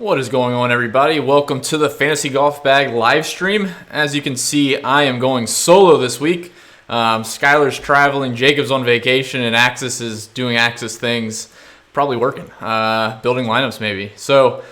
What is going on, everybody? Welcome to the Fantasy Golf Bag live stream. As you can see, I am going solo this week. Skylar's traveling, Jacob's on vacation, and Axis is doing Axis things, probably working, building lineups maybe. So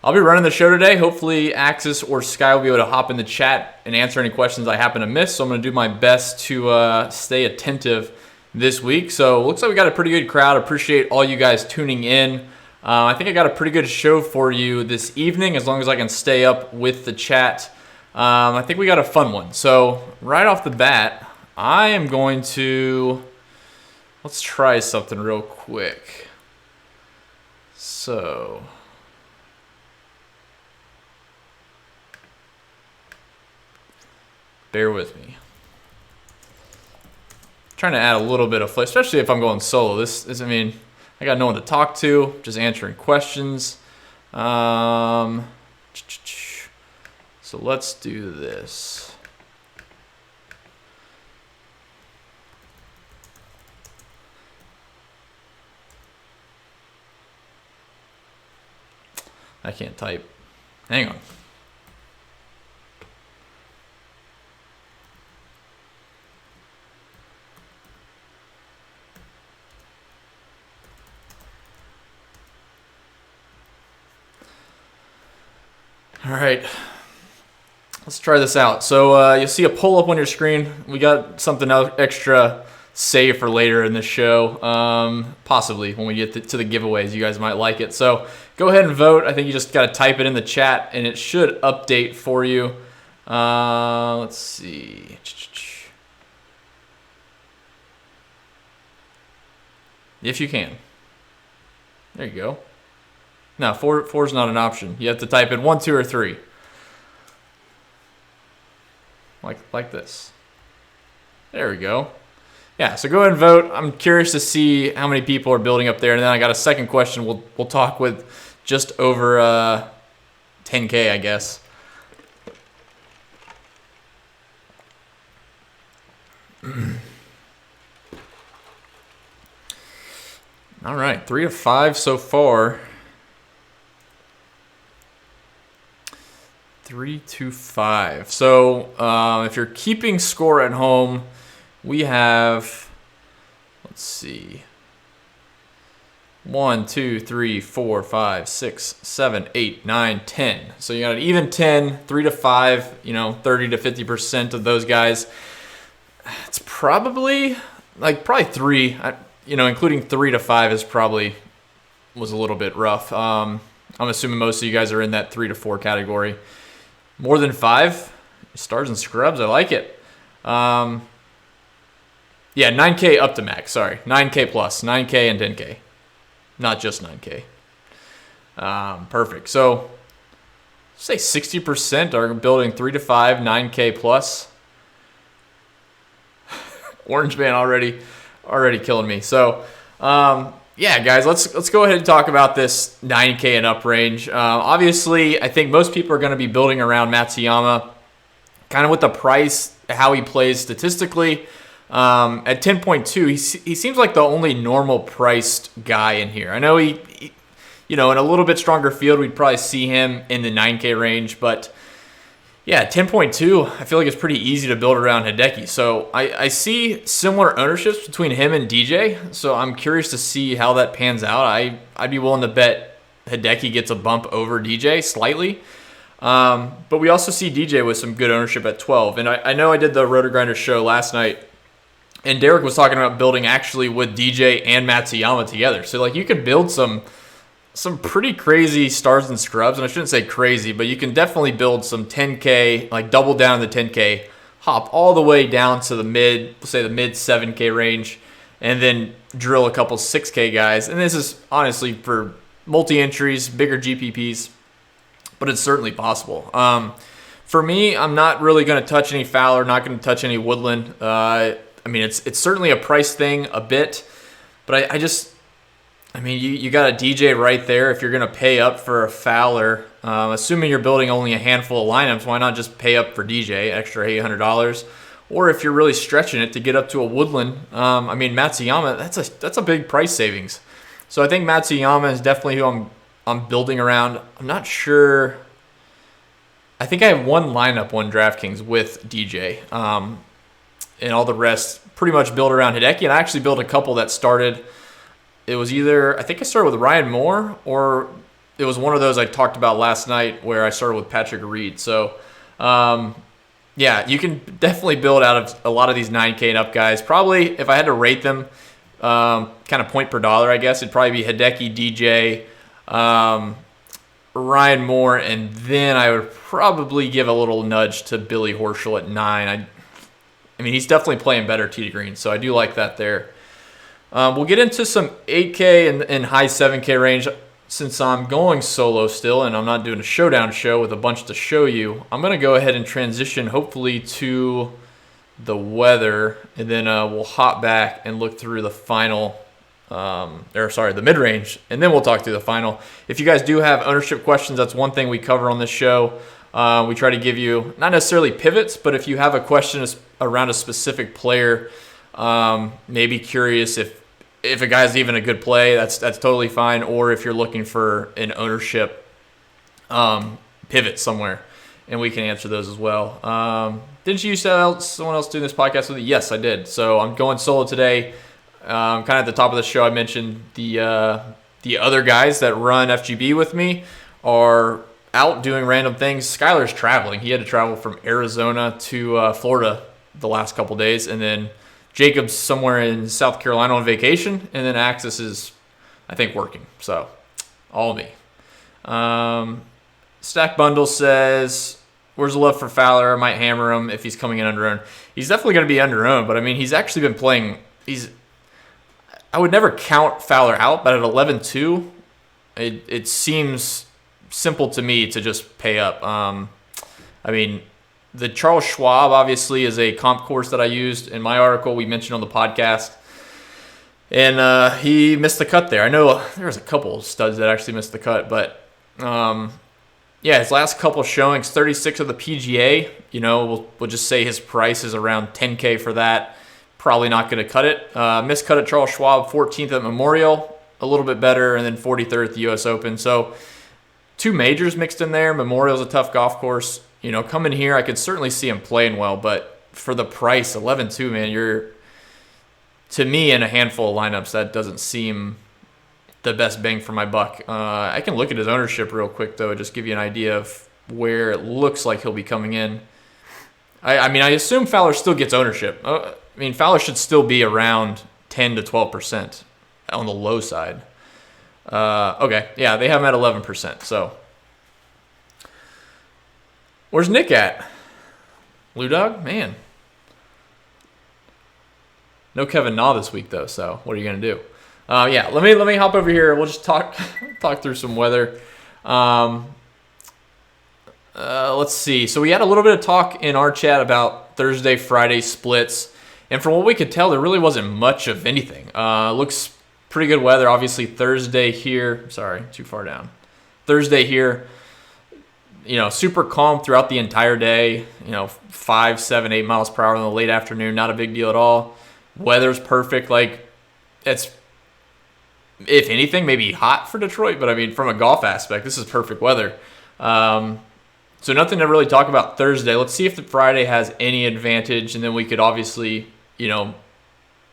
I'll be running the show today. Hopefully Axis or Sky will be able to hop in the chat and answer any questions I happen to miss. So I'm going to do my best to stay attentive this week. So it looks like we got a pretty good crowd. Appreciate all you guys tuning in. I think I got a pretty good show for you this evening, as long as I can stay up with the chat. I think we got a fun one. So right off the bat, I am going to, let's try something real quick. So bear with me. Trying to add a little bit of flavor, especially if I'm going solo. This is, I got no one to talk to, just answering questions. So let's do this. I can't type. Hang on. All right, let's try this out. So you'll see a poll up on your screen. We got something extra saved for later in the show, possibly when we get to the giveaways. You guys might like it. So go ahead and vote. I think you just got to type it in the chat, and it should update for you. Let's see. If you can. There you go. No, four is not an option. You have to type in 1, 2, or 3. Like this. There we go. Yeah, so go ahead and vote. I'm curious to see how many people are building up there. And then I got a second question we'll talk with just over 10K, I guess. All right, 3 of 5 so far. 3 to 5. So if you're keeping score at home, we have, let's see, 1, 2, 3, 4, 5, 6, 7, 8, 9, 10. So you got an even 10, 3 to 5, 30 to 50% of those guys. It's probably 3, including 3 to 5 was a little bit rough. I'm assuming most of you guys are in that 3 to 4 category. More than 5 stars and scrubs. I like it. Yeah, 9K up to max. Sorry, 9K plus, 9K and 10K, not just 9K. Perfect. So, say 60% are building 3 to 5, 9K plus. Orange Man already killing me. So, yeah, guys, let's go ahead and talk about this 9K and up range. Obviously, I think most people are going to be building around Matsuyama, kind of with the price, how he plays statistically. At 10.2, he seems like the only normal priced guy in here. I know he in a little bit stronger field, we'd probably see him in the 9K range, but yeah, 10.2, I feel like it's pretty easy to build around Hideki. So I see similar ownerships between him and DJ. So I'm curious to see how that pans out. I'd be willing to bet Hideki gets a bump over DJ slightly. But we also see DJ with some good ownership at 12. And I know I did the Roto Grinder show last night, and Derek was talking about building actually with DJ and Matsuyama together. So you could build some pretty crazy stars and scrubs, and I shouldn't say crazy, but you can definitely build some 10K, double down the 10K, hop all the way down to the mid 7K range, and then drill a couple 6K guys. And this is honestly for multi-entries, bigger GPPs, but it's certainly possible. For me, I'm not really going to touch any Fowler, not going to touch any Woodland. It's certainly a price thing a bit, but you got a DJ right there. If you're going to pay up for a Fowler, assuming you're building only a handful of lineups, why not just pay up for DJ, extra $800? Or if you're really stretching it to get up to a Woodland, Matsuyama, that's a big price savings. So I think Matsuyama is definitely who I'm I'm building around. I'm not sure. I think I have one lineup on DraftKings with DJ, and all the rest pretty much built around Hideki. And I actually built a couple that started. It was either, I think I started with Ryan Moore, or it was one of those I talked about last night where I started with Patrick Reed. So, yeah, you can definitely build out of a lot of these 9K and up guys. Probably, if I had to rate them kind of point per dollar, I guess, it'd probably be Hideki, DJ, Ryan Moore, and then I would probably give a little nudge to Billy Horschel at 9. I mean, he's definitely playing better tee to green, so I do like that there. We'll get into some 8K and high 7K range. Since I'm going solo still and I'm not doing a showdown show with a bunch to show you, I'm going to go ahead and transition hopefully to the weather, and then we'll hop back and look through the final, the mid-range, and then we'll talk through the final. If you guys do have ownership questions, that's one thing we cover on this show. We try to give you, not necessarily pivots, but if you have a question around a specific player, maybe curious if a guy's even a good play, that's totally fine. Or if you're looking for an ownership pivot somewhere, and we can answer those as well. Didn't you used to have someone else doing this podcast with you? Yes, I did. So I'm going solo today. Kind of at the top of the show, I mentioned the other guys that run FGB with me are out doing random things. Skylar's traveling. He had to travel from Arizona to Florida the last couple days, and then Jacob's somewhere in South Carolina on vacation, and then Axis is, I think, working. So, all me. Stack Bundle says, where's the love for Fowler? I might hammer him if he's coming in under owned. He's definitely going to be under owned, but I mean, he's actually been playing. I would never count Fowler out, but at 11-2, it seems simple to me to just pay up. I mean, the Charles Schwab, obviously, is a comp course that I used in my article we mentioned on the podcast. And he missed the cut there. I know there was a couple of studs that actually missed the cut. But, yeah, his last couple showings, 36 of the PGA. You know, we'll just say his price is around $10K for that. Probably not going to cut it. Missed cut at Charles Schwab, 14th at Memorial. A little bit better. And then 43rd at the U.S. Open. So, 2 majors mixed in there. Memorial's a tough golf course. You know, coming here, I could certainly see him playing well, but for the price, 11-2, man, you're, to me, in a handful of lineups, that doesn't seem the best bang for my buck. I can look at his ownership real quick, though, just give you an idea of where it looks like he'll be coming in. I mean, I assume Fowler still gets ownership. I mean, Fowler should still be around 10 to 12% on the low side. Okay, yeah, they have him at 11%, so. Where's Nick at? Blue Dog? Man. No Kevin Na this week, though, so what are you going to do? Yeah, let me hop over here. We'll just talk through some weather. Let's see. So we had a little bit of talk in our chat about Thursday, Friday splits. And from what we could tell, there really wasn't much of anything. Looks pretty good weather. Obviously, Thursday here. Sorry, too far down. Thursday here. You know, super calm throughout the entire day. You know, 5, 7, 8 miles per hour in the late afternoon. Not a big deal at all. Weather's perfect. Like, it's, if anything, maybe hot for Detroit. But, I mean, from a golf aspect, this is perfect weather. So nothing to really talk about Thursday. Let's see if the Friday has any advantage. And then we could obviously, you know,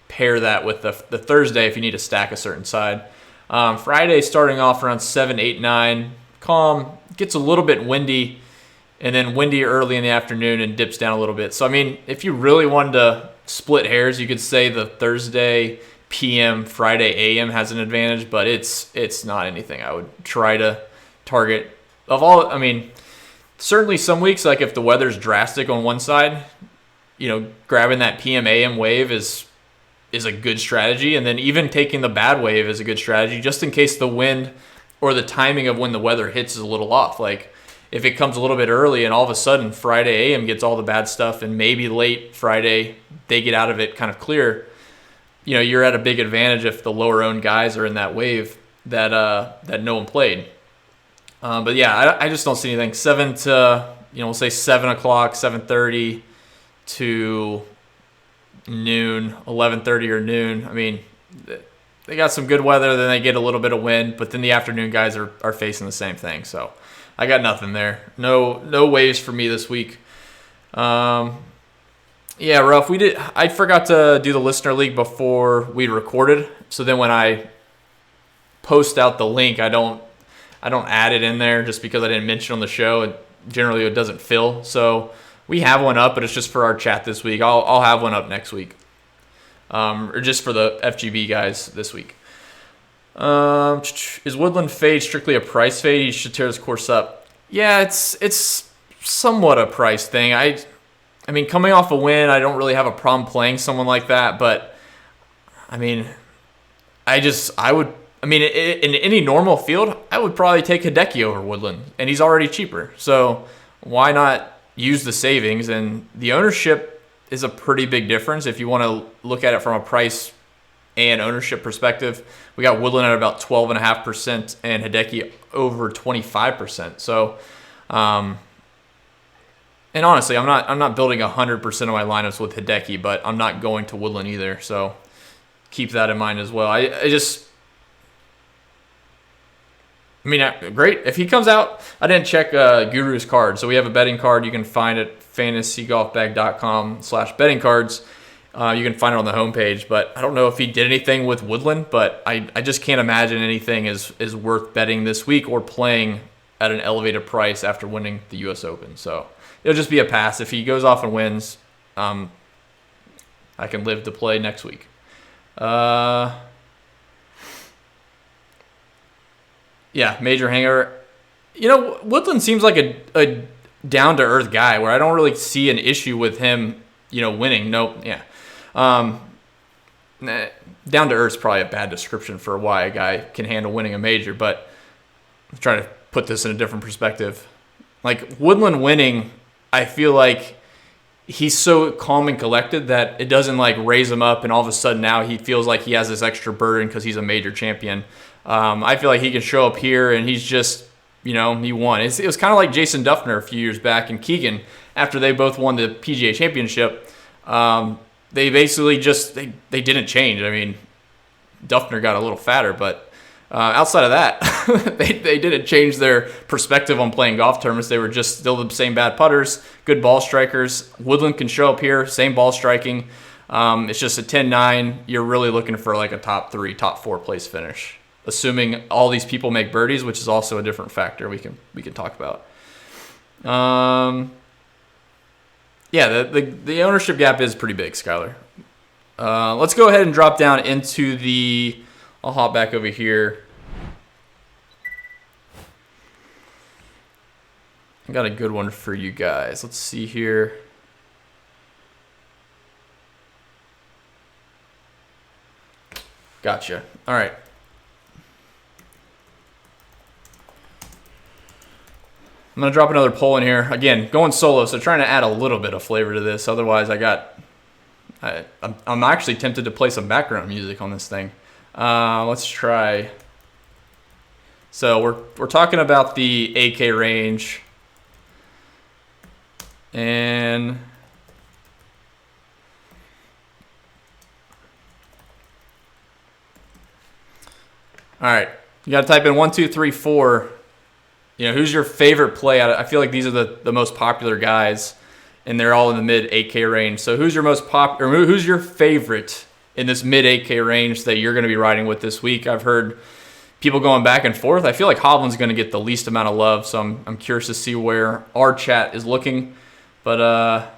pair that with the Thursday if you need to stack a certain side. Friday starting off around 7, 8, 9. Calm. Gets a little bit windy, and then windy early in the afternoon and dips down a little bit. So, I mean, if you really wanted to split hairs, you could say the Thursday PM, Friday AM has an advantage, but it's not anything I would try to target. Of all, I mean, certainly some weeks, like if the weather's drastic on one side, you know, grabbing that PM AM wave is a good strategy, and then even taking the bad wave is a good strategy, just in case the wind or the timing of when the weather hits is a little off. Like, if it comes a little bit early and all of a sudden Friday AM gets all the bad stuff and maybe late Friday they get out of it kind of clear, you know, you're at a big advantage if the lower owned guys are in that wave that no one played. But yeah, I just don't see anything. 7 to, you know, we'll say 7 o'clock, 7:30 to noon, 11:30 or noon. I mean, they got some good weather, then they get a little bit of wind, but then the afternoon guys are facing the same thing. So I got nothing there. No waves for me this week. Yeah, Ruff, I forgot to do the listener league before we recorded. So then when I post out the link, I don't add it in there just because I didn't mention on the show. Generally it doesn't fill. So we have one up, but it's just for our chat this week. I'll have one up next week. Or just for the FGB guys this week. Is Woodland fade strictly a price fade? He should tear his course up. Yeah, it's somewhat a price thing. I mean, coming off a win, I don't really have a problem playing someone like that. But I mean, in any normal field, I would probably take Hideki over Woodland, and he's already cheaper. So why not use the savings? And the ownership is a pretty big difference if you want to look at it from a price and ownership perspective. We got Woodland at about 12.5% and Hideki over 25%. So, and honestly, I'm not building 100% of my lineups with Hideki, but I'm not going to Woodland either. So keep that in mind as well. Great. If he comes out, I didn't check Guru's card. So we have a betting card. You can find it fantasygolfbag.com/betting cards. You can find it on the homepage. But I don't know if he did anything with Woodland, but I just can't imagine anything is worth betting this week or playing at an elevated price after winning the U.S. Open. So it'll just be a pass. If he goes off and wins, I can live to play next week. Yeah, major hangover. Woodland seems like a down-to-earth guy where I don't really see an issue with him, winning. Down-to-earth is probably a bad description for why a guy can handle winning a major, but I'm trying to put this in a different perspective. Like, Woodland winning, I feel like he's so calm and collected that it doesn't, raise him up and all of a sudden now he feels like he has this extra burden because he's a major champion. I feel like he can show up here and he's just, he won. It was kind of like Jason Duffner a few years back and Keegan after they both won the PGA Championship. They basically they didn't change. I mean, Duffner got a little fatter, but outside of that, they didn't change their perspective on playing golf tournaments. They were just still the same bad putters, good ball strikers. Woodland can show up here, same ball striking. It's just a 10-9. You're really looking for a top 3, top 4 place finish, assuming all these people make birdies, which is also a different factor we can talk about. The ownership gap is pretty big, Skylar. Let's go ahead and drop down into I'll hop back over here. I got a good one for you guys. Let's see here. Gotcha. All right. I'm going to drop another poll in here. Again, going solo, so trying to add a little bit of flavor to this. Otherwise, I'm actually tempted to play some background music on this thing. Let's try. So we're talking about the 8K range. And all right, you got to type in 1, 2, 3, 4. Who's your favorite play? I feel like these are the most popular guys, and they're all in the mid 8K range. So who's your who's your favorite in this mid 8K range that you're going to be riding with this week? I've heard people going back and forth. I feel like Hovland's going to get the least amount of love, so I'm curious to see where our chat is looking. But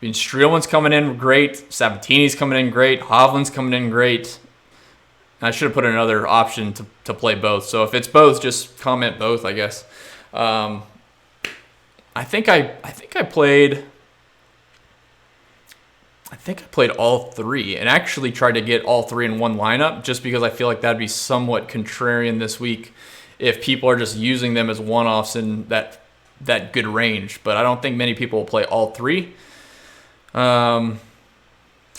Streelman's coming in great. Sabatini's coming in great. Hovland's coming in great. I should have put in another option to play both. So if it's both, just comment both, I guess. I think I played all 3 and actually tried to get all 3 in one lineup just because I feel like that'd be somewhat contrarian this week if people are just using them as one-offs in that good range. But I don't think many people will play all 3. So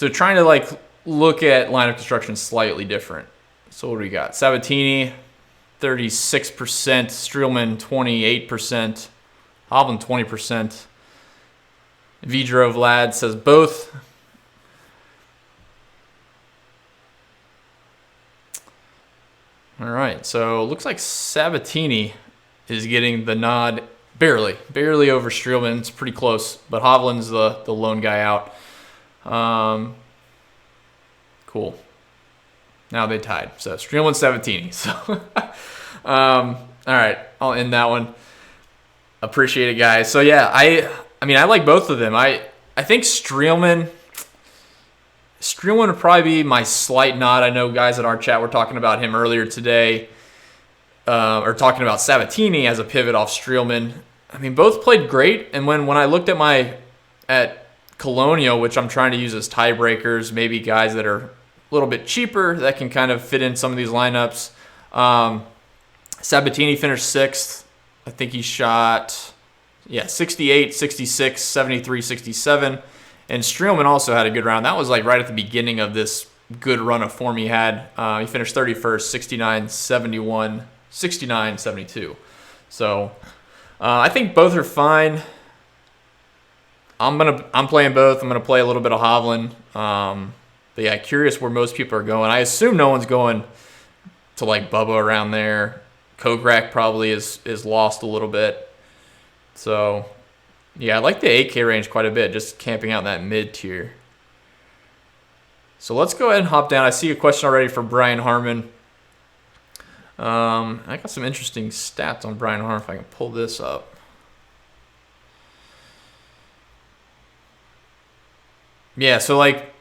trying to look at lineup construction slightly different. So what do we got? Sabatini, 36%. Streelman, 28%. Hovland, 20%. Vidro Vlad says both. All right, so looks like Sabatini is getting the nod barely over Streelman. It's pretty close, but Hovland's the lone guy out. Cool. Now they tied. So Streelman, Sabatini. So, all right, I'll end that one. Appreciate it, guys. So yeah, I mean I like both of them. I think Streelman would probably be my slight nod. I know guys in our chat were talking about him earlier today, or talking about Sabatini as a pivot off Streelman. I mean, both played great, and when I looked at Colonial, which I'm trying to use as tiebreakers, maybe guys that are a little bit cheaper that can kind of fit in some of these lineups. Sabatini finished 6th. I think he shot, 68, 66, 73, 67. And Streelman also had a good round. That was like right at the beginning of this good run of form he had. He finished 31st, 69, 71, 69, 72. So I think both are fine. I'm playing both. I'm gonna play a little bit of Hovland. But yeah, curious where most people are going. I assume no one's going to like Bubba around there. Kokrak probably is lost a little bit. So yeah, I like the 8K range quite a bit, just camping out in that mid tier. So let's go ahead and hop down. I see a question already for Brian Harman. I got some interesting stats on Brian Harman if I can pull this up. Yeah, so like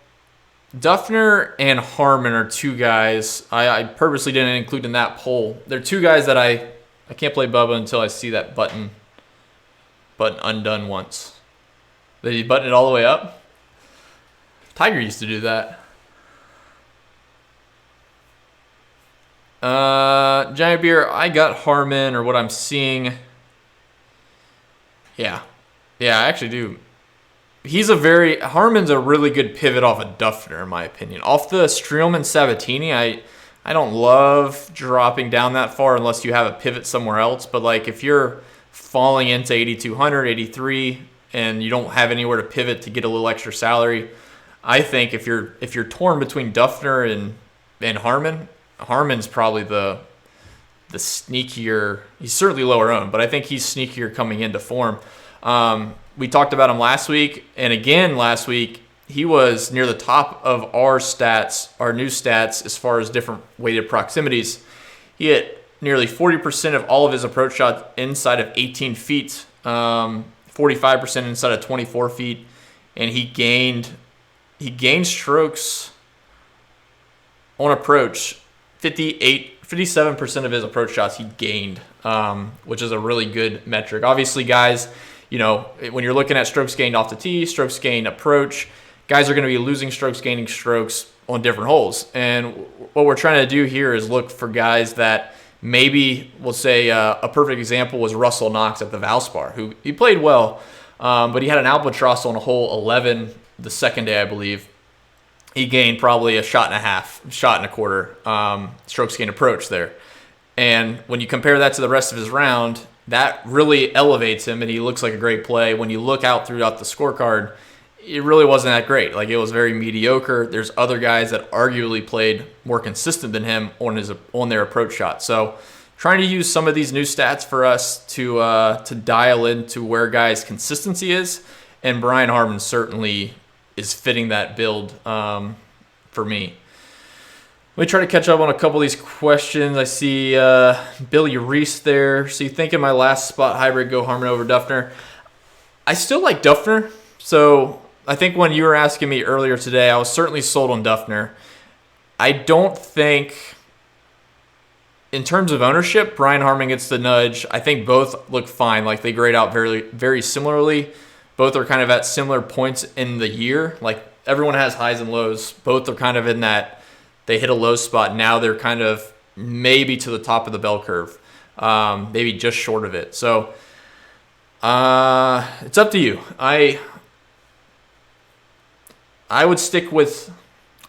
Duffner and Harman are two guys I purposely didn't include in that poll. They're two guys that I can't play Bubba until I see that button undone once. Did he button it all the way up? Tiger used to do that. Giant Beer, I got Harman, or what I'm seeing. Yeah, I actually do. Harman's a really good pivot off of Duffner, in my opinion. Off the Streelman Sabatini, I don't love dropping down that far unless you have a pivot somewhere else. But like if you're falling into 8,200, 83, and you don't have anywhere to pivot to get a little extra salary, I think if you're torn between Duffner and Harman, Harman's probably the sneakier. He's certainly lower owned, but I think he's sneakier coming into form. We talked about him last week, and again last week, he was near the top of our stats, our new stats, as far as different weighted proximities. He hit nearly 40% of all of his approach shots inside of 18 feet, 45% inside of 24 feet, and he gained strokes on approach. 57% of his approach shots he gained, which is a really good metric. Obviously, guys, you know, when you're looking at strokes gained off the tee, strokes gained approach, guys are going to be losing strokes, gaining strokes on different holes. And what we're trying to do here is look for guys that maybe, we'll say a perfect example was Russell Knox at the Valspar, who he played well, but he had an albatross on hole 11 the second day, I believe. He gained probably a shot and a half, shot and a quarter strokes gained approach there. And when you compare that to the rest of his round, that really elevates him, and he looks like a great play. When you look out throughout the scorecard, it really wasn't that great. Like, it was very mediocre. There's other guys that arguably played more consistent than him on their approach shot. So trying to use some of these new stats for us to dial into where guys' consistency is, and Brian Harman certainly is fitting that build for me. Let me try to catch up on a couple of these questions. I see Billy Reese there. So you think in my last spot hybrid go Harman over Duffner? I still like Duffner. So I think when you were asking me earlier today, I was certainly sold on Duffner. I don't think, in terms of ownership, Brian Harman gets the nudge. I think both look fine. Like, they grade out very, very similarly. Both are kind of at similar points in the year. Like, everyone has highs and lows. Both are kind of in that they hit a low spot. Now they're kind of maybe to the top of the bell curve, maybe just short of it. So it's up to you. I would stick with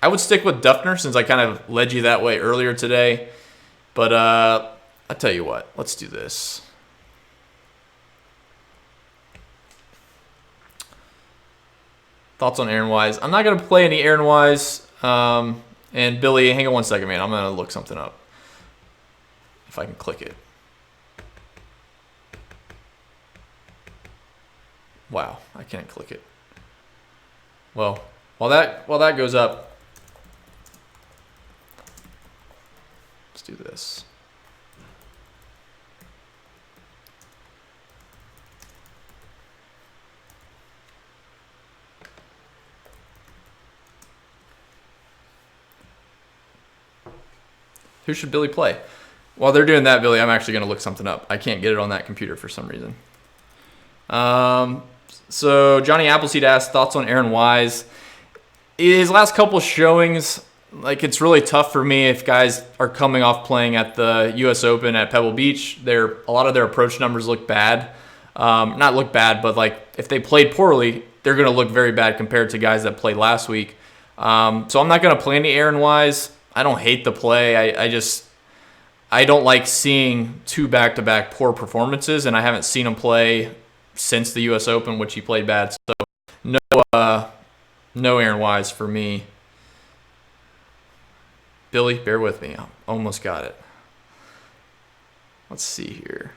Duffner, since I kind of led you that way earlier today. But I'll tell you what. Let's do this. Thoughts on Aaron Wise? I'm not going to play any Aaron Wise. And Billy, hang on one second, man. I'm going to look something up. if I can click it. Wow, I can't click it. Well, while that goes up, let's do this. Who should Billy play? While they're doing that, Billy, I'm actually going to look something up. I can't get it on that computer for some reason. So Johnny Appleseed asked, thoughts on Aaron Wise? His last couple showings, like, it's really tough for me if guys are coming off playing at the U.S. Open at Pebble Beach. A lot of their approach numbers look bad. Not look bad, but like if they played poorly, they're going to look very bad compared to guys that played last week. So I'm not going to play any Aaron Wise. I don't hate the play. I don't like seeing two back-to-back poor performances, and I haven't seen him play since the U.S. Open, which he played bad. So no Aaron Wise for me. Billy, bear with me. I almost got it. Let's see here.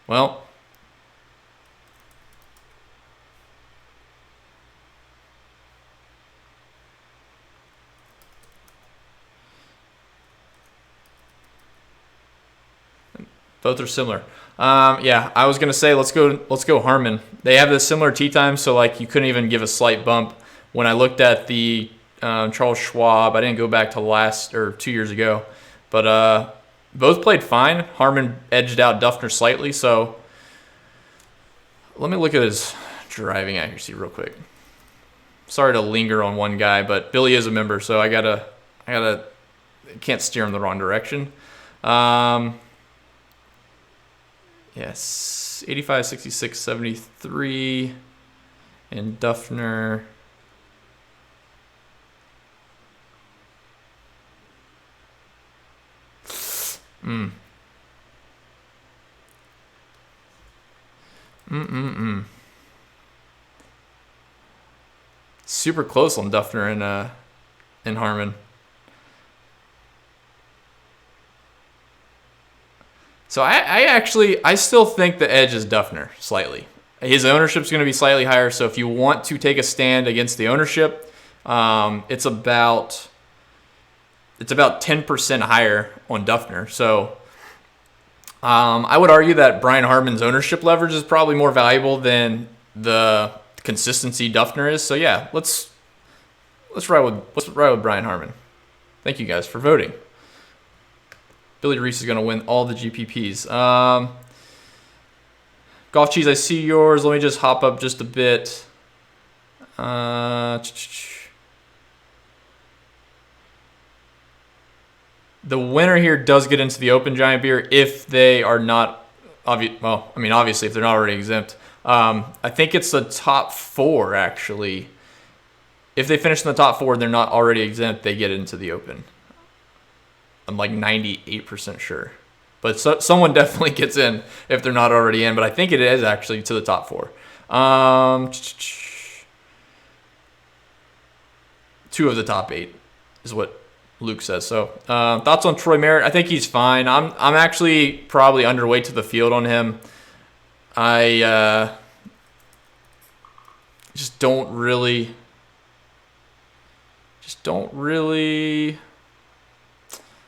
Well, both are similar. Yeah, I was gonna say let's go Harmon. They have a similar tee time, so like you couldn't even give a slight bump. When I looked at the Charles Schwab, I didn't go back to 2 years ago, but both played fine. Harmon edged out Duffner slightly, so let me look at his driving accuracy real quick. Sorry to linger on one guy, but Billy is a member, so I can't steer him the wrong direction. Yes, 85, 66, 73, and Duffner. Super close on Duffner and Harmon. So I still think the edge is Duffner slightly. His ownership's going to be slightly higher. So if you want to take a stand against the ownership, it's about 10% higher on Duffner. So I would argue that Brian Harmon's ownership leverage is probably more valuable than the consistency Duffner is. So yeah, let's ride with Brian Harmon. Thank you guys for voting. Billy Reese is going to win all the GPPs. Golf Cheese, I see yours. Let me just hop up just a bit. The winner here does get into the Open Giant Beer if they are not, obviously if they're not already exempt. I think it's the top four, actually. If they finish in the top four, they're not already exempt, they get into the Open. I'm like 98% sure. But someone definitely gets in if they're not already in. But I think it is actually to the top four. 2 of the top 8 is what Luke says. So thoughts on Troy Merritt? I think he's fine. I'm actually probably underweight to the field on him. I just don't really.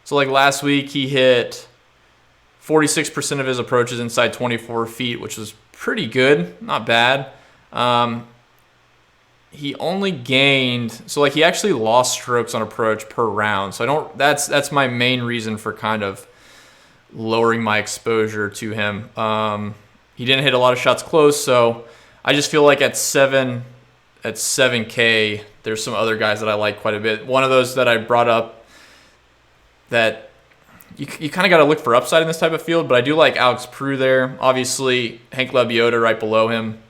So like last week, he hit 46% of his approaches inside 24 feet, which was pretty good, not bad. He only gained, so like he actually lost strokes on approach per round. So that's my main reason for kind of lowering my exposure to him. He didn't hit a lot of shots close, so I just feel like at 7K, there's some other guys that I like quite a bit. One of those that I brought up that you kind of got to look for upside in this type of field, but I do like Alex Prue there. Obviously, Hank Lebioda right below him.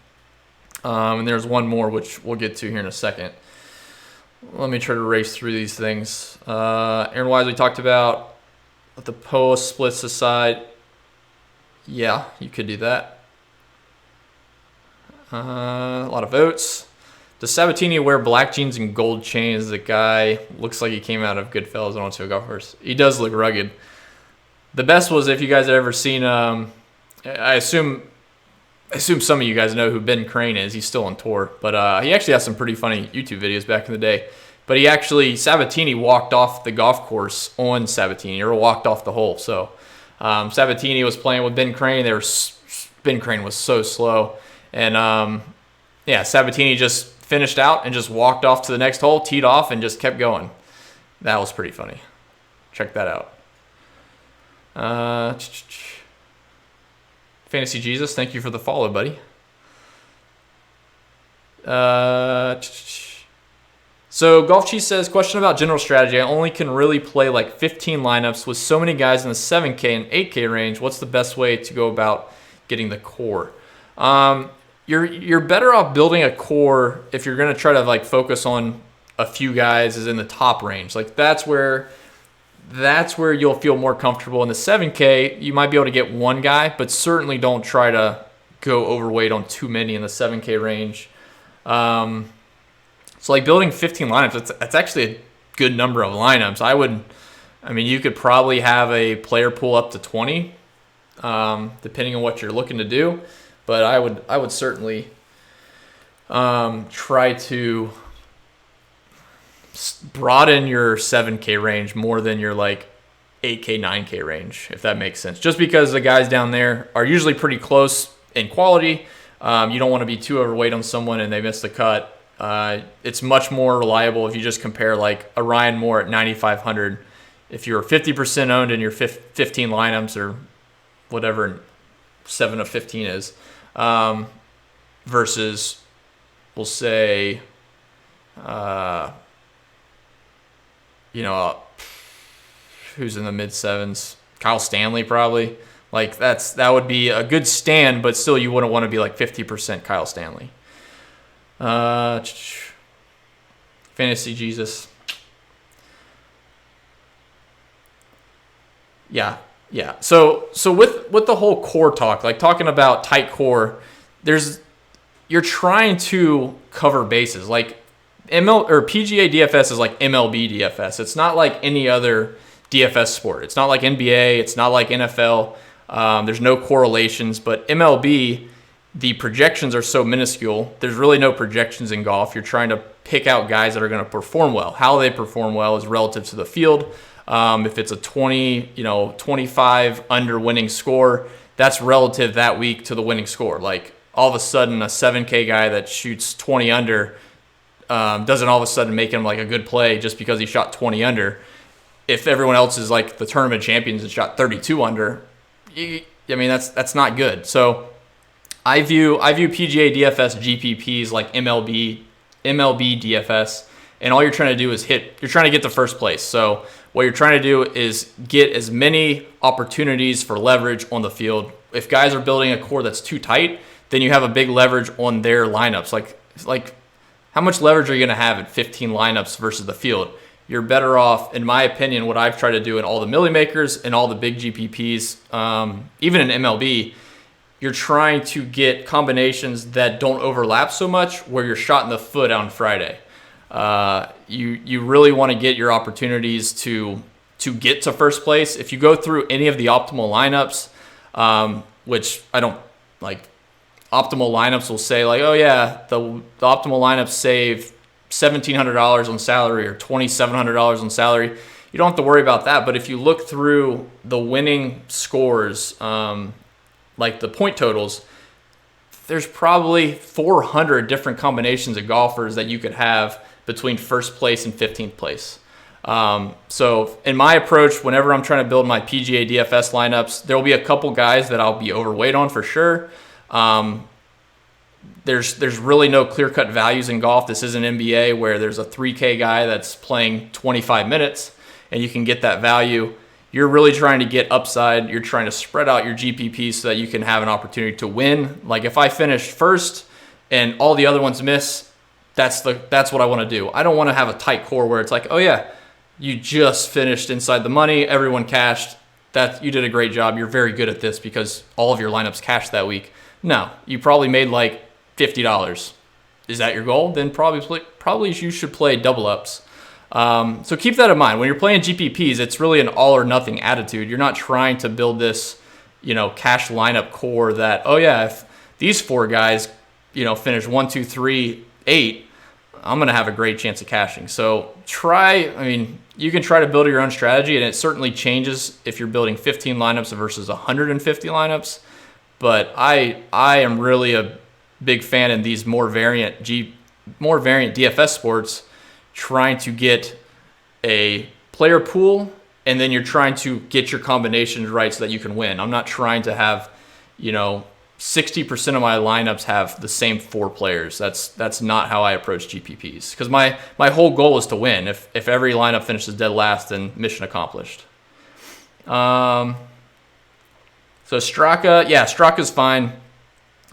And there's one more, which we'll get to here in a second. Let me try to race through these things. Aaron Wise, we talked about. Let the post splits aside. Yeah, you could do that. A lot of votes. Does Sabatini wear black jeans and gold chains? The guy looks like he came out of Goodfellas and onto a golf course. He does look rugged. The best was, if you guys have ever seen, I assume some of you guys know who Ben Crane is. He's still on tour, but he actually has some pretty funny YouTube videos back in the day. But Sabatini walked off the golf course on Sabatini, or walked off the hole. So Sabatini was playing with Ben Crane. Ben Crane was so slow, and Sabatini just finished out and just walked off to the next hole, teed off, and just kept going. That was pretty funny. Check that out. Fantasy Jesus, thank you for the follow, buddy. So Golf Cheese says, question about general strategy. I only can really play like 15 lineups with so many guys in the 7K and 8K range. What's the best way to go about getting the core? You're better off building a core if you're going to try to like focus on a few guys is in the top range. Like that's where you'll feel more comfortable. In the 7K, you might be able to get one guy, but certainly don't try to go overweight on too many in the 7K range. So like building 15 lineups, that's actually a good number of lineups. You could probably have a player pool up to 20, depending on what you're looking to do. But I would certainly try to broaden your 7K range more than your like 8K, 9K range, if that makes sense. Just because the guys down there are usually pretty close in quality. You don't want to be too overweight on someone and they miss the cut. It's much more reliable if you just compare like a Ryan Moore at 9,500. If you're 50% owned in your 15 lineups or whatever 7 of 15 is, versus we'll say, who's in the mid sevens? Kyle Stanley probably. Like that would be a good stand, but still you wouldn't want to be like 50% Kyle Stanley. Fantasy Jesus. Yeah. So with the whole core talk, like talking about tight core, you're trying to cover bases. Like PGA DFS is like MLB DFS. It's not like any other DFS sport. It's not like NBA. It's not like NFL. There's no correlations, but MLB, the projections are so minuscule. There's really no projections in golf. You're trying to pick out guys that are going to perform well. How they perform well is relative to the field. If it's a 25 under winning score, that's relative that week to the winning score. Like all of a sudden, a 7K guy that shoots 20 under doesn't all of a sudden make him like a good play just because he shot 20 under. If everyone else is like the tournament champions and shot 32 under, that's not good. So I view PGA DFS GPPs like MLB DFS, and all you're trying to do is you're trying to get to first place. So what you're trying to do is get as many opportunities for leverage on the field. If guys are building a core that's too tight, then you have a big leverage on their lineups. Like how much leverage are you going to have at 15 lineups versus the field? You're better off, in my opinion, what I've tried to do in all the milli makers and all the big GPPs, even in MLB, you're trying to get combinations that don't overlap so much where you're shot in the foot on Friday. You really want to get your opportunities to get to first place. If you go through any of the optimal lineups, which I don't like, optimal lineups will say like, oh yeah, the optimal lineups save $1,700 on salary or $2,700 on salary. You don't have to worry about that. But if you look through the winning scores, like the point totals, there's probably 400 different combinations of golfers that you could have between first place and 15th place. So in my approach, whenever I'm trying to build my PGA DFS lineups, there will be a couple guys that I'll be overweight on for sure. There's really no clear-cut values in golf. This isn't NBA where there's a 3K guy that's playing 25 minutes and you can get that value. You're really trying to get upside. You're trying to spread out your GPP so that you can have an opportunity to win. Like if I finish first and all the other ones miss, that's what I want to do. I don't want to have a tight core where it's like, oh yeah, you just finished inside the money, everyone cashed. That you did a great job. You're very good at this because all of your lineups cashed that week. No, you probably made like $50 is that your goal? Then probably you should play double ups. So keep that in mind. When you're playing GPPs, it's really an all or nothing attitude. You're not trying to build this, cash lineup core that, oh yeah, if these 4 guys, finish 1, 2, 3, 8, I'm going to have a great chance of cashing. So you can try to build your own strategy, and it certainly changes if you're building 15 lineups versus 150 lineups. But I am really a big fan in these more variant DFS sports, trying to get a player pool, and then you're trying to get your combinations right so that you can win. I'm not trying to have, 60% of my lineups have the same 4 players. That's not how I approach GPPs, because my whole goal is to win. If every lineup finishes dead last, then mission accomplished. So Straka's fine.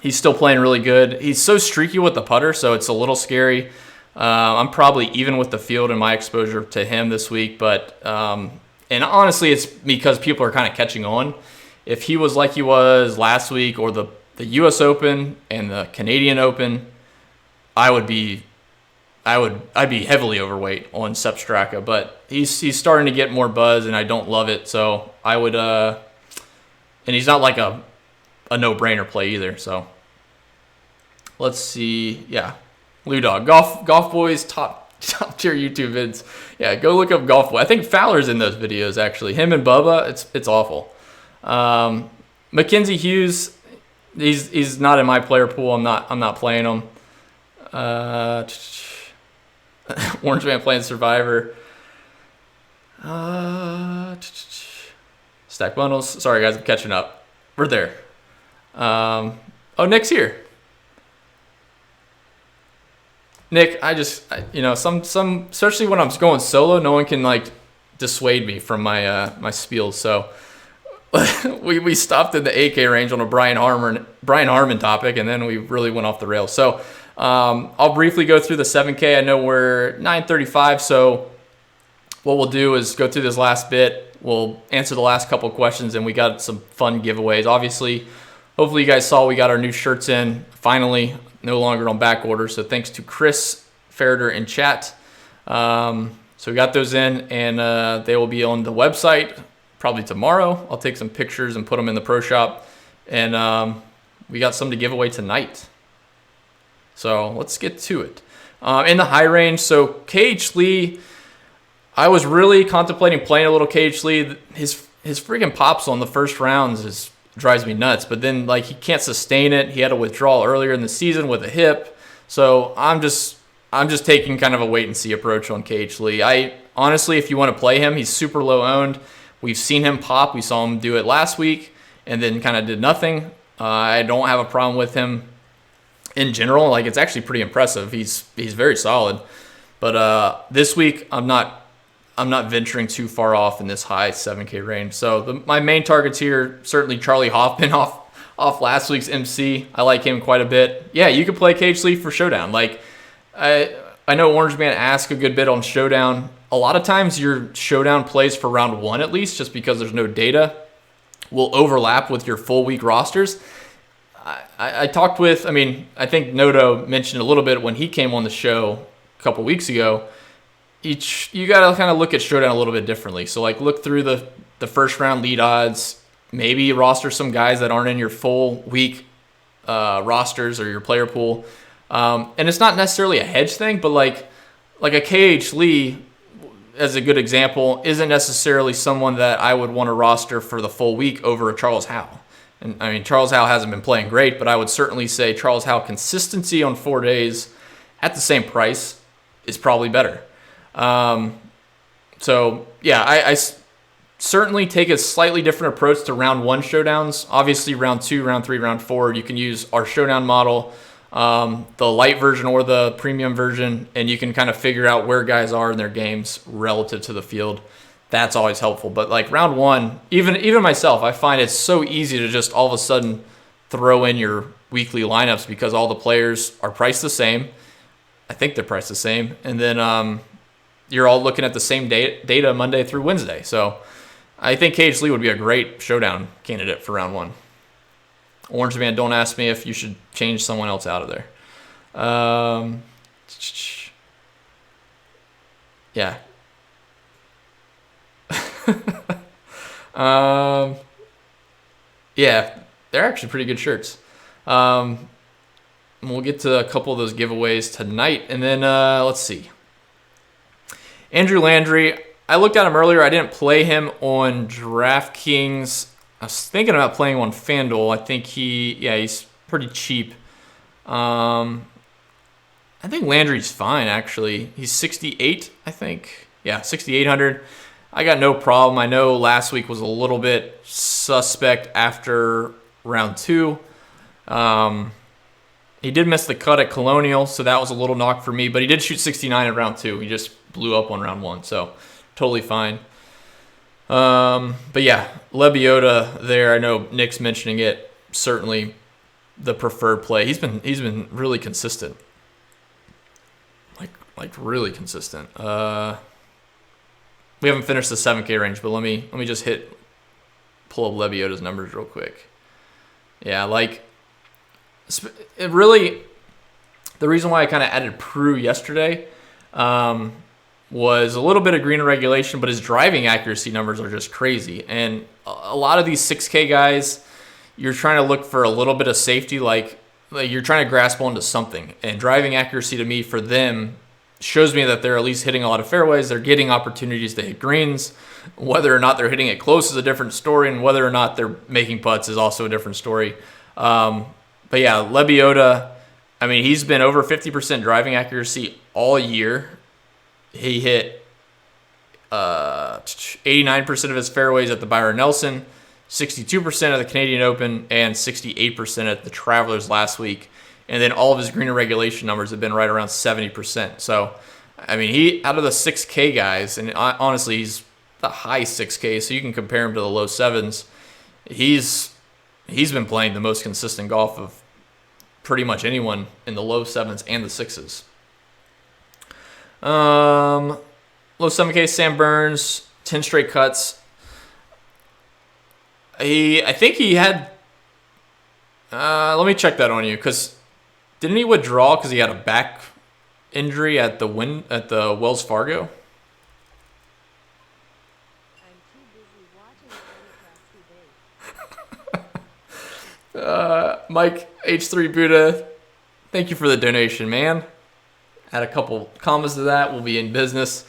He's still playing really good. He's so streaky with the putter, so it's a little scary. I'm probably even with the field in my exposure to him this week, but and honestly, it's because people are kind of catching on. If he was like he was last week, or the U.S. Open and the Canadian Open, I'd be heavily overweight on Sepp Straka, but he's starting to get more buzz, and I don't love it. So I would, and he's not like a no-brainer play either. So let's see, Lou Dog, Golf Boys, top tier YouTube vids. Yeah, go look up Golf Boy. I think Fowler's in those videos actually. Him and Bubba, it's awful. Mackenzie Hughes, he's not in my player pool. I'm not playing him. Orange Man playing Survivor. Stack bundles. Sorry guys, I'm catching up. We're there. Nick's here. Nick, some especially when I'm going solo, no one can dissuade me from my my spiels. So we stopped in the 8K range on a Brian Harmon topic, and then we really went off the rails. So I'll briefly go through the 7K. I know we're 9:35, so what we'll do is go through this last bit. We'll answer the last couple questions, and we got some fun giveaways. Obviously, hopefully you guys saw we got our new shirts in finally, no longer on back order. So thanks to Chris Ferreter in chat. So we got those in, and they will be on the website probably tomorrow. I'll take some pictures and put them in the pro shop, and we got some to give away tonight. So let's get to it. In the high range, so KH Lee, I was really contemplating playing a little KH Lee. His freaking pops on the first rounds drives me nuts, but then he can't sustain it. He had a withdrawal earlier in the season with a hip, so I'm just taking kind of a wait and see approach on KH Lee. I honestly, if you want to play him, he's super low owned. We've seen him pop. We saw him do it last week and then kind of did nothing. I don't have a problem with him in general. It's actually pretty impressive. He's very solid. But this week, I'm not venturing too far off in this high 7K range. So my main targets here, certainly Charlie Hoffman off last week's MC. I like him quite a bit. Yeah, you could play KH Lee for Showdown. I know Orange Man asked a good bit on Showdown. A lot of times your Showdown plays for round 1 at least, just because there's no data, will overlap with your full week rosters. I talked with, I think Noto mentioned a little bit when he came on the show a couple weeks ago. You got to kind of look at Showdown a little bit differently. So look through the first round lead odds, maybe roster some guys that aren't in your full week rosters or your player pool. And it's not necessarily a hedge thing, but like a KH Lee, as a good example, isn't necessarily someone that I would want to roster for the full week over a Charles Howell. And Charles Howell hasn't been playing great, but I would certainly say Charles Howell consistency on 4 days at the same price is probably better. So yeah, I certainly take a slightly different approach to round 1 showdowns. Obviously round 2, round 3, round 4, you can use our showdown model, the light version or the premium version, and you can kind of figure out where guys are in their games relative to the field. That's always helpful. But round 1, even myself, I find it's so easy to just all of a sudden throw in your weekly lineups because all the players are priced the same. I think they're priced the same. And then you're all looking at the same data Monday through Wednesday. So I think KH Lee would be a great showdown candidate for round 1. Orange Man, don't ask me if you should change someone else out of there. Yeah. Yeah, they're actually pretty good shirts. We'll get to a couple of those giveaways tonight. And then let's see. Andrew Landry, I looked at him earlier. I didn't play him on DraftKings. I was thinking about playing on FanDuel. I think he's pretty cheap. I think Landry's fine, actually. He's 68, I think. Yeah, 6,800. I got no problem. I know last week was a little bit suspect after round 2. He did miss the cut at Colonial, so that was a little knock for me. But he did shoot 69 in round 2. He just blew up on round 1, so totally fine. But yeah, Lebiota there. I know Nick's mentioning it. Certainly the preferred play. He's been really consistent. Like really consistent. We haven't finished the 7K range, but let me just pull up Lebiota's numbers real quick. Yeah, like it really. The reason why I kind of added Prue yesterday was a little bit of green regulation, but his driving accuracy numbers are just crazy. And a lot of these 6K guys, you're trying to look for a little bit of safety, like you're trying to grasp onto something. And driving accuracy to me for them shows me that they're at least hitting a lot of fairways. They're getting opportunities to hit greens. Whether or not they're hitting it close is a different story, and whether or not they're making putts is also a different story. But yeah, Lebiota, I mean, he's been over 50% driving accuracy all year. He hit 89% of his fairways at the Byron Nelson, 62% at the Canadian Open, and 68% at the Travelers last week. And then all of his green and regulation numbers have been right around 70%. So, I mean, he out of the 6K guys, and honestly, he's the high 6K, so you can compare him to the low 7s. He's been playing the most consistent golf of pretty much anyone in the low 7s and the 6s. Low 7K, Sam Burns, 10 straight cuts. I think he had. Let me check that on you, because didn't he withdraw because he had a back injury at the Wells Fargo? I'm too busy watching the debate. Mike H3 Buddha, thank you for the donation, man. Add a couple comments to that. We'll be in business.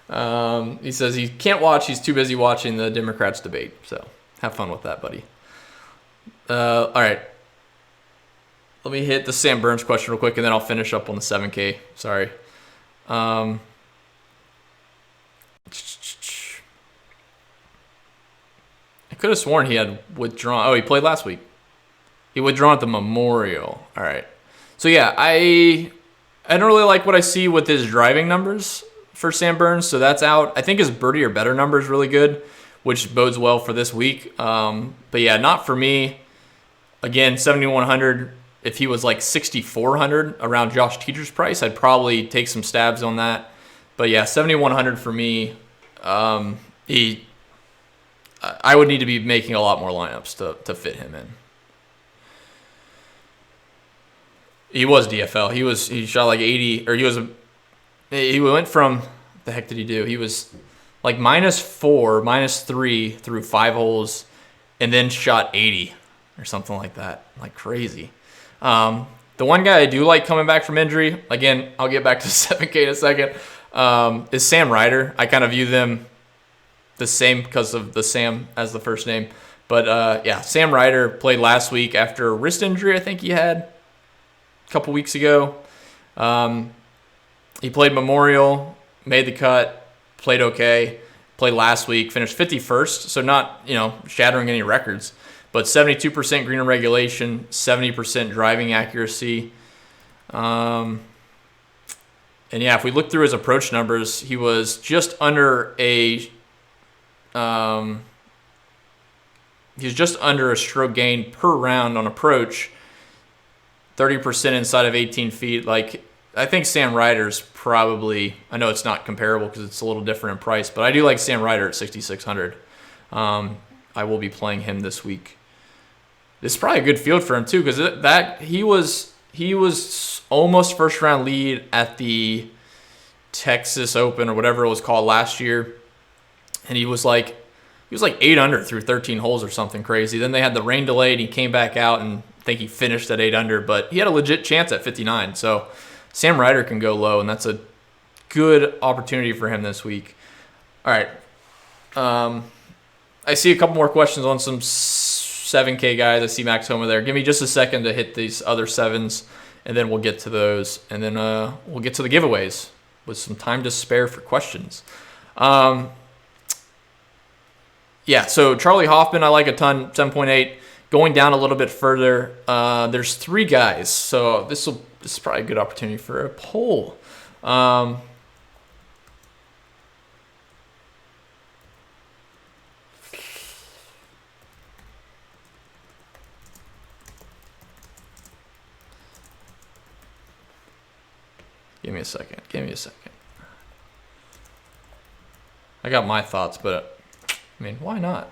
He says he can't watch. He's too busy watching the Democrats debate. So have fun with that, buddy. All right. Let me hit the Sam Burns question real quick, and then I'll finish up on the 7K. Sorry. I could have sworn he had withdrawn. Oh, he played last week. He withdrawn at the Memorial. All right. So, yeah, I don't really like what I see with his driving numbers for Sam Burns, so that's out. I think his birdie or better number is really good, which bodes well for this week. But, yeah, not for me. Again, 7,100. If he was like 6,400 around Josh Teacher's price, I'd probably take some stabs on that. But, yeah, 7,100 for me. I would need to be making a lot more lineups to fit him in. He was DFL. He shot like 80, or he went from, the heck did he do? He was like -4, -3 through 5 holes, and then shot 80 or something like that. Like crazy. The one guy I do like coming back from injury, again, I'll get back to 7K in a second, is Sam Ryder. I kind of view them the same because of the Sam as the first name. But, yeah, Sam Ryder played last week after a wrist injury I think he had a couple weeks ago. He played Memorial, made the cut, played okay. Played last week, finished 51st, so not, shattering any records. But 72% green and regulation, 70% driving accuracy. And yeah, if we look through his approach numbers, he was just under a stroke gain per round on approach, 30% inside of 18 feet. Like, I think Sam Ryder's probably, I know it's not comparable because it's a little different in price, but I do like Sam Ryder at 6,600. I will be playing him this week. This is probably a good field for him too, because he was he was almost first round lead at the Texas Open or whatever it was called last year, and he was like 8 under through 13 holes or something crazy. Then they had the rain delay, and he came back out, and I think he finished at 8 under, but he had a legit chance at 59. So Sam Ryder can go low, and that's a good opportunity for him this week. All right. I see a couple more questions on some 7K guys. I see Max Homa there. Give me just a second to hit these other 7s, and then we'll get to those. And then we'll get to the giveaways with some time to spare for questions. Yeah, so Charlie Hoffman, I like a ton, 7.8. Going down a little bit further, there's 3 guys. So this is probably a good opportunity for a poll. Give me a second. I got my thoughts, but I mean, why not?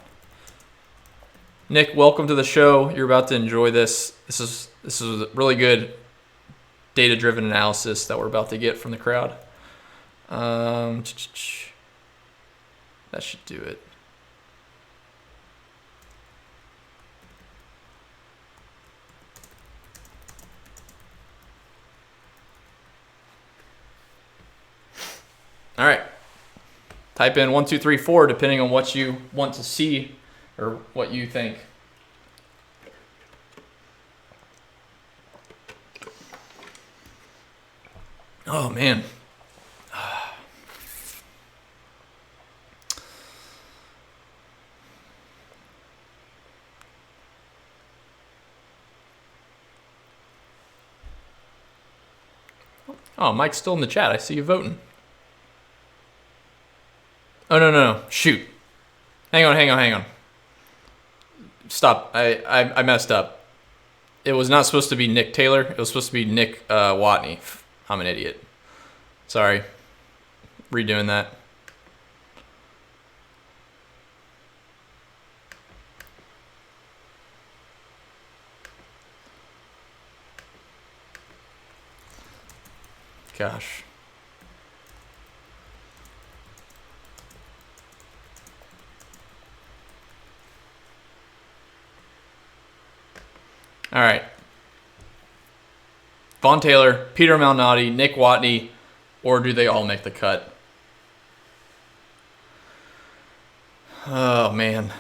Nick, welcome to the show. You're about to enjoy this. This is a really good data-driven analysis that we're about to get from the crowd. That should do it. All right. Type in 1, 2, 3, 4, depending on what you want to see or what you think. Oh, man. Oh, Mike's still in the chat. I see you voting. Oh, no. Shoot. Hang on. Stop. I messed up. It was not supposed to be Nick Taylor. It was supposed to be Nick Watney. I'm an idiot. Sorry. Redoing that. Gosh. All right. Vaughn Taylor, Peter Malnati, Nick Watney, or do they all make the cut? Oh, man.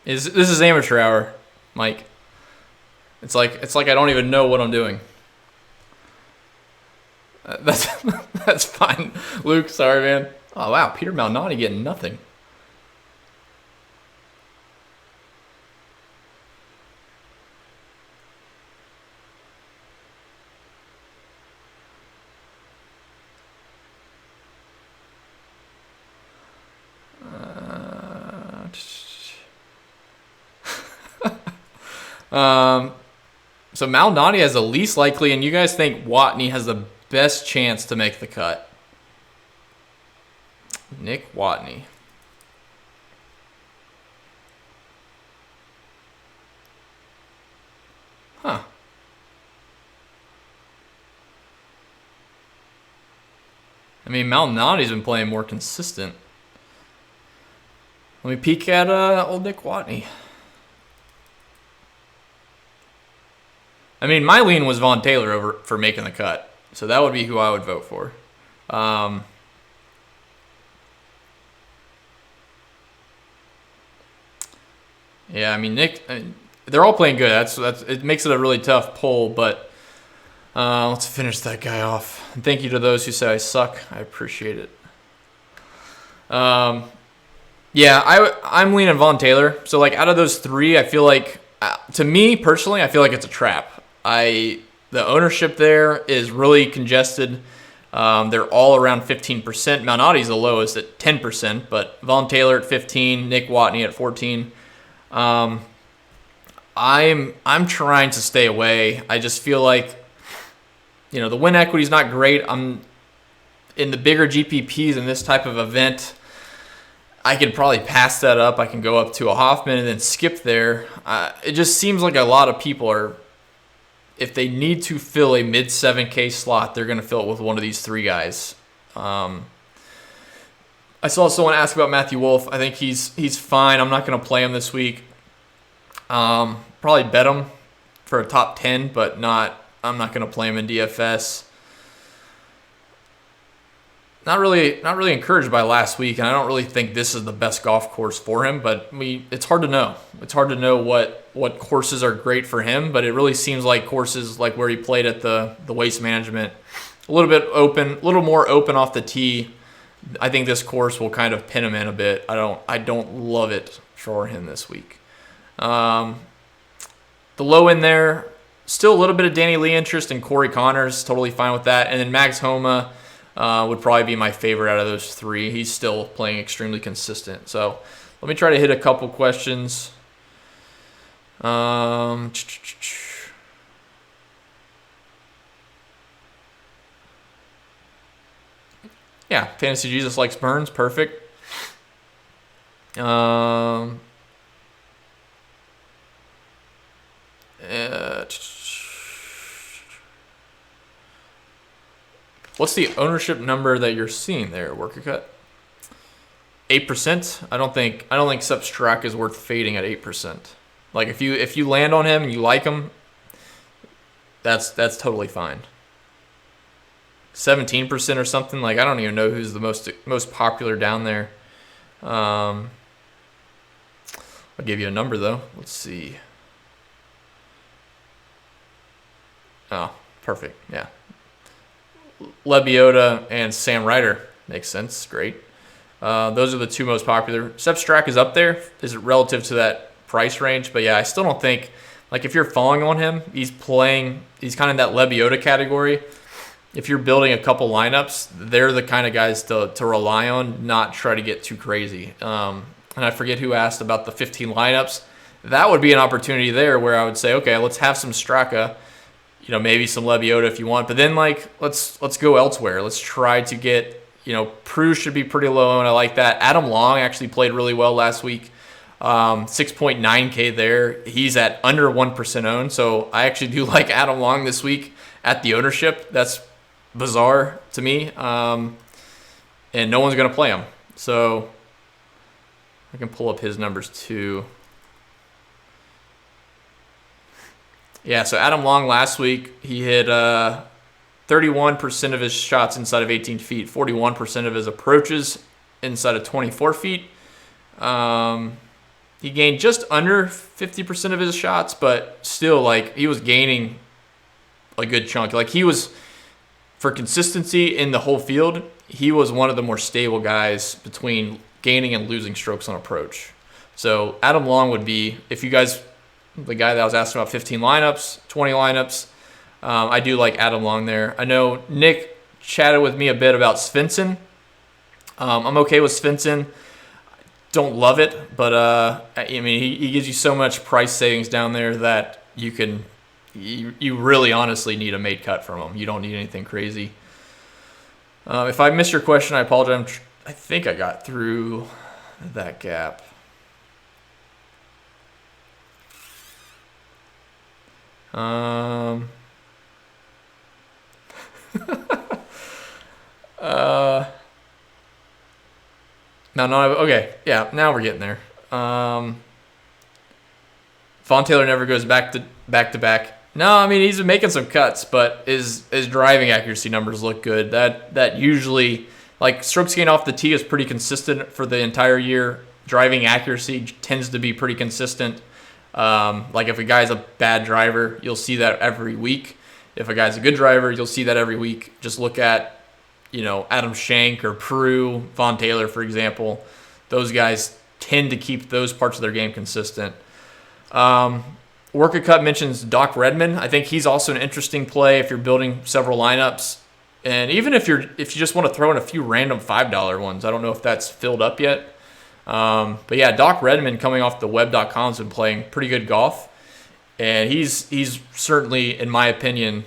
This is amateur hour, Mike. It's like I don't even know what I'm doing. That's fine. Luke, sorry, man. Oh, wow. Peter Malnati getting nothing. So Malnati has the least likely, and you guys think Watney has the best chance to make the cut. Nick Watney. Huh. I mean, Malnati's been playing more consistent. Let me peek at old Nick Watney. I mean, my lean was Vaughn Taylor for making the cut. So that would be who I would vote for. Yeah, I mean, they're all playing good. That's it makes it a really tough poll, but let's finish that guy off. And thank you to those who say I suck. I appreciate it. Yeah, I'm leaning Vaughn Taylor. So like out of those 3, I feel like to me personally, I feel like it's a trap. The ownership there is really congested. They're all around 15%. Malnati's the lowest at 10%, but Vaughn Taylor at 15, Nick Watney at 14. I'm trying to stay away. I just feel like, the win equity is not great. I'm in the bigger GPPs in this type of event. I could probably pass that up. I can go up to a Hoffman and then skip there. It just seems like a lot of people are if they need to fill a mid 7K slot, they're going to fill it with one of these three guys. I saw someone ask about Matthew Wolff. I think he's fine. I'm not going to play him this week. Probably bet him for a top 10, but I'm not going to play him in DFS. Not really encouraged by last week, and I don't really think this is the best golf course for him, but it's hard to know. It's hard to know what courses are great for him, but it really seems like courses like where he played at the Waste Management, a little bit open, a little more open off the tee. I think this course will kind of pin him in a bit. I don't love it for him this week. The low end there, still a little bit of Danny Lee interest, and Corey Connors, totally fine with that. And then Max Homa would probably be my favorite out of those three. He's still playing extremely consistent. So let me try to hit a couple questions. Yeah, Fantasy Jesus likes Burns. Perfect. What's the ownership number that you're seeing there, Worker Cut? 8%. I don't think Substrack is worth fading at 8%. Like if you land on him and you like him, that's totally fine. 17% or something. Like I don't even know who's the most popular down there. I'll give you a number though. Let's see. Oh, perfect. Yeah. Lebiota and Sam Ryder. Makes sense. Great. Those are the two most popular. Substrack is up there. Is it relative to that price range? But yeah, I still don't think, like if you're falling on him, he's kind of in that Lebiota category. If you're building a couple lineups, they're the kind of guys to rely on, not try to get too crazy. And I forget who asked about the 15 lineups. That would be an opportunity there where I would say, okay, let's have some Straka. Maybe some Lebiota if you want, but then let's go elsewhere. Let's try to get, Prue should be pretty low, and I like that. Adam Long actually played really well last week. 6.9K there. He's at under 1% owned, so I actually do like Adam Long this week at the ownership. That's bizarre to me, and no one's going to play him. So I can pull up his numbers too. Yeah, so Adam Long last week, he hit 31% of his shots inside of 18 feet, 41% of his approaches inside of 24 feet. He gained just under 50% of his shots, but still, he was gaining a good chunk. He was, for consistency in the whole field, he was one of the more stable guys between gaining and losing strokes on approach. So Adam Long would be, if you guys... the guy that I was asking about 15 lineups, 20 lineups. I do like Adam Long there. I know Nick chatted with me a bit about Svensson. I'm okay with Svensson. Don't love it, but he gives you so much price savings down there that you really honestly need a made cut from him. You don't need anything crazy. If I missed your question, I apologize. I think I got through that gap. Okay. Yeah, now we're getting there. Vaughn Taylor never goes back to back. No, he's been making some cuts, but his driving accuracy numbers look good. That usually, strokes gained off the tee is pretty consistent for the entire year. Driving accuracy tends to be pretty consistent. If a guy's a bad driver, you'll see that every week. If a guy's a good driver, you'll see that every week. Just look at, Adam Schenk or Prue, Vaughn Taylor, for example. Those guys tend to keep those parts of their game consistent. Worker Cut mentions Doc Redman. I think he's also an interesting play if you're building several lineups. And even if you just want to throw in a few random $5 ones. I don't know if that's filled up yet. But yeah, Doc Redman coming off the web.com has been playing pretty good golf, and he's certainly, in my opinion,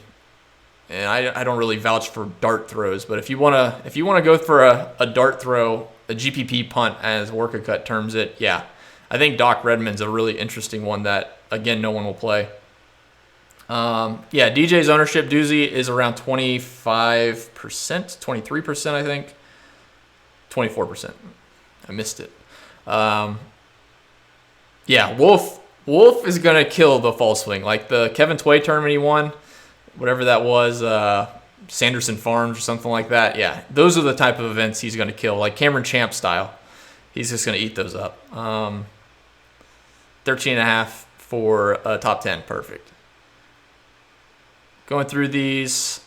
and I don't really vouch for dart throws, but if you wanna go for a dart throw, a GPP punt as Worker Cut terms it, yeah, I think Doc Redman's a really interesting one that again no one will play. Yeah, DJ's ownership doozy is around 25%, 23%, I think. 24%. I missed it. Yeah, Wolf is going to kill the fall swing. Like the Kevin Tway tournament he won, whatever that was, Sanderson Farms or something like that. Yeah, those are the type of events he's going to kill, like Cameron Champ style. He's just going to eat those up. 13.5 for a top 10. Perfect. Going through these.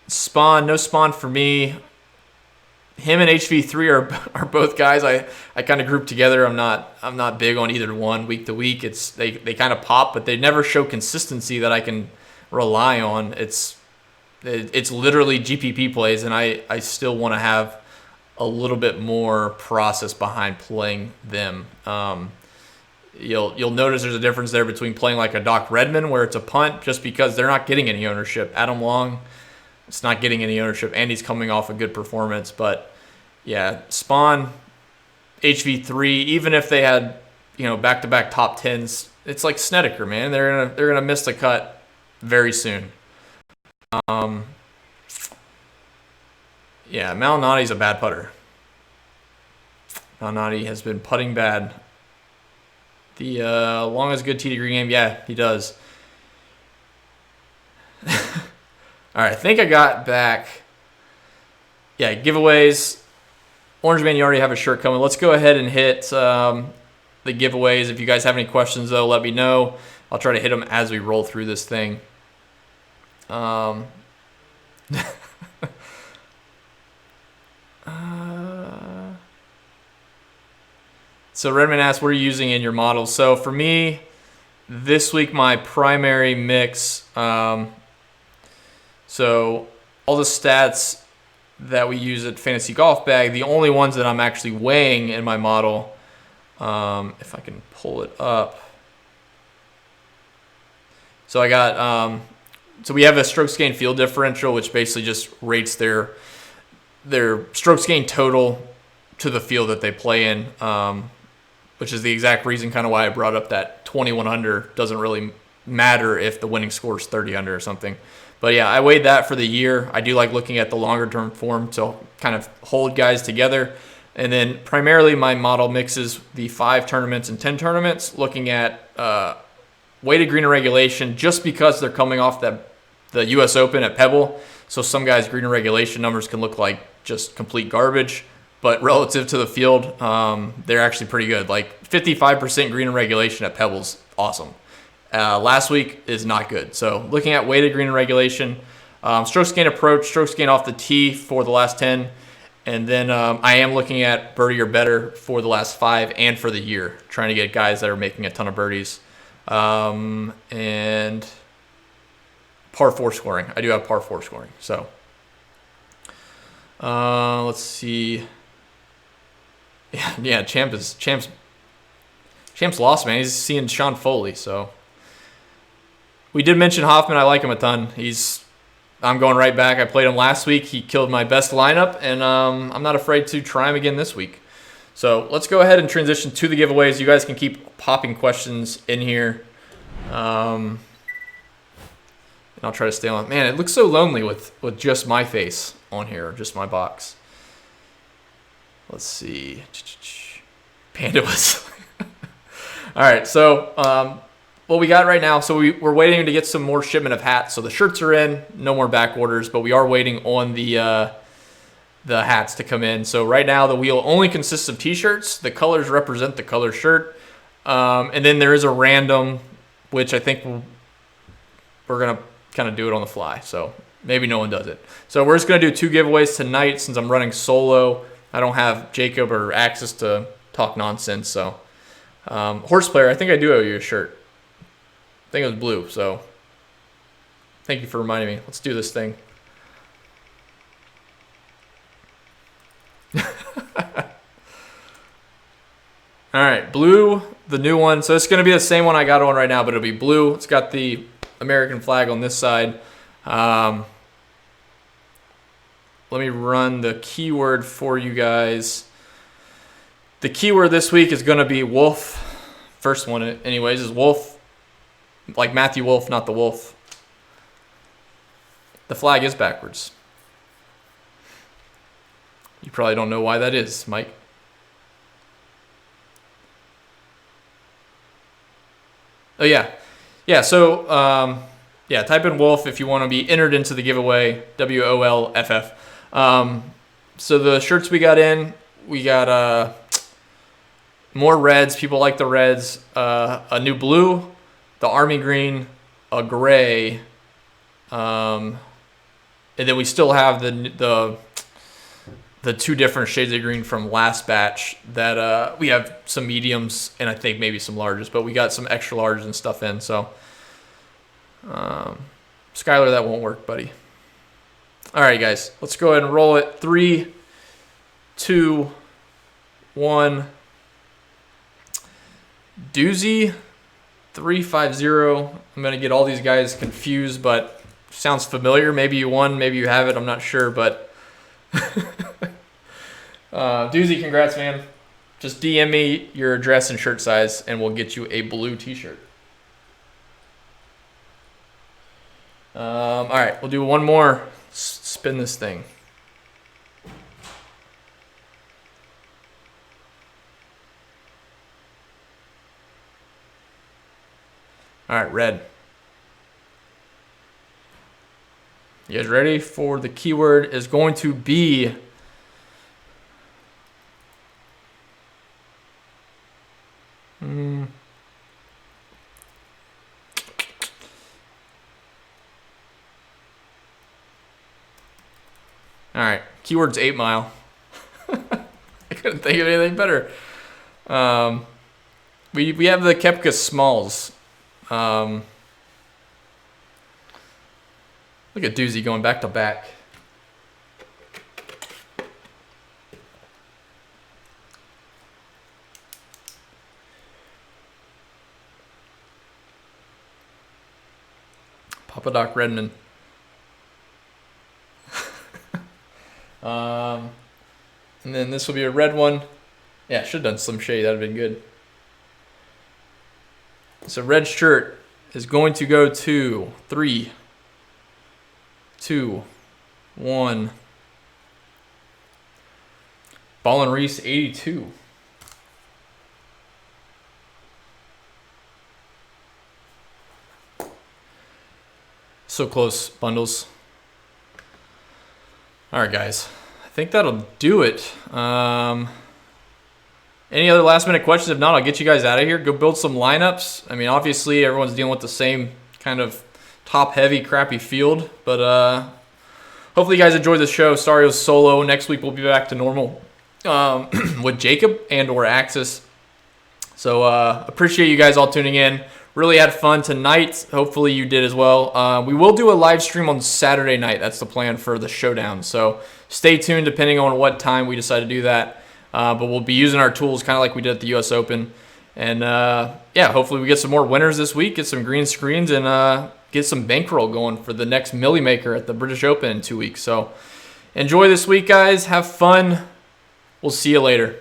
Spawn, no Spawn for me. Him and HV3 are both guys I kind of group together. I'm not big on either one week to week. They kind of pop, but they never show consistency that I can rely on. It's literally GPP plays, and I still want to have a little bit more process behind playing them. You'll notice there's a difference there between playing like a Doc Redman, where it's a punt just because they're not getting any ownership. Adam Long, it's not getting any ownership, and he's coming off a good performance. But yeah, Spawn, HV3, even if they had back-to-back top 10s, it's like Snedeker, man. They're gonna miss the cut very soon. Yeah, Malnati's a bad putter. Malnati has been putting bad. The Long has a good tee to green game. Yeah, he does. All right, I think I got back. Yeah, giveaways. Orange Man, you already have a shirt coming. Let's go ahead and hit the giveaways. If you guys have any questions, though, let me know. I'll try to hit them as we roll through this thing. So Redman asked, what are you using in your model? So for me, this week, my primary mix, so all the stats that we use at Fantasy Golf Bag, the only ones that I'm actually weighing in my model, if I can pull it up. So I got, so we have a strokes gain field differential, which basically just rates their strokes gain total to the field that they play in, which is the exact reason kind of why I brought up that 21 under doesn't really matter if the winning score is 30 under or something. But yeah, I weighed that for the year. I do like looking at the longer term form to kind of hold guys together. And then primarily my model mixes the 5 tournaments and 10 tournaments, looking at weighted green and regulation just because they're coming off the U.S. Open at Pebble. So some guys' green and regulation numbers can look like just complete garbage. But relative to the field, they're actually pretty good. Like 55% green and regulation at Pebble's awesome. Last week is not good. So looking at weighted green and regulation, strokes gain approach, strokes gain off the tee for the last 10. And then I am looking at birdie or better for the last 5 and for the year, trying to get guys that are making a ton of birdies. And par 4 scoring. I do have par 4 scoring. So let's see. Yeah, Champ's lost, man. He's seeing Sean Foley, so we did mention Hoffman. I like him a ton. I'm going right back. I played him last week. He killed my best lineup, and I'm not afraid to try him again this week. So let's go ahead and transition to the giveaways. You guys can keep popping questions in here, and I'll try to stay on. Man, it looks so lonely with just my face on here, just my box. Let's see. Panda was. All right, so what we got right now, so we're waiting to get some more shipment of hats. So the shirts are in, no more back orders, but we are waiting on the hats to come in. So right now the wheel only consists of t-shirts. The colors represent the color shirt. And then there is a random, which I think we're going to kind of do it on the fly. So maybe no one does it. So we're just going to do 2 giveaways tonight since I'm running solo. I don't have Jacob or access to talk nonsense. So Horse Player, I think I do owe you a shirt. I think it was blue. So thank you for reminding me. Let's do this thing. All right, blue, the new one. So it's going to be the same one I got on right now, but it'll be blue. It's got the American flag on this side. Let me run the keyword for you guys. The keyword this week is going to be wolf. First one, anyways, is wolf. Like Matthew Wolf, not the wolf. The flag is backwards. You probably don't know why that is, Mike. Oh, yeah. Yeah, so, type in Wolf if you want to be entered into the giveaway, WOLFF. So the shirts we got more reds. People like the reds. A new blue, the army green, a gray, and then we still have the two different shades of green from last batch that we have some mediums and I think maybe some larges, but we got some extra larges and stuff in. So, Skylar, that won't work, buddy. All right, guys, let's go ahead and roll it. 3, 2, 1. Doozy 350. I'm going to get all these guys confused, but sounds familiar. Maybe you won, maybe you haven't. I'm not sure, but Doozy, congrats, man. Just DM me your address and shirt size, and we'll get you a blue t-shirt. All right, we'll do one more. Spin this thing. All right, red. You guys ready for the keyword is going to be all right, keyword's 8 Mile. I couldn't think of anything better. We have the Koepka Smalls. Look at Doozy going back to back. Papa Doc Redmond. And then this will be a red one. Yeah, should have done Slim Shady. That would have been good. So red shirt is going to go to 3, 2, 1. Ballin Reese 82. So close, bundles. All right, guys. I think that'll do it. Any other last minute questions? If not, I'll get you guys out of here. Go build some lineups. I mean, obviously, everyone's dealing with the same kind of top-heavy, crappy field. But hopefully you guys enjoyed the show. Sorry it was solo. Next week we'll be back to normal with Jacob and or Axis. So appreciate you guys all tuning in. Really had fun tonight. Hopefully you did as well. We will do a live stream on Saturday night. That's the plan for the showdown. So stay tuned depending on what time we decide to do that. But we'll be using our tools kind of like we did at the U.S. Open. And, hopefully we get some more winners this week, get some green screens, and get some bankroll going for the next Millie Maker at the British Open in 2 weeks. So enjoy this week, guys. Have fun. We'll see you later.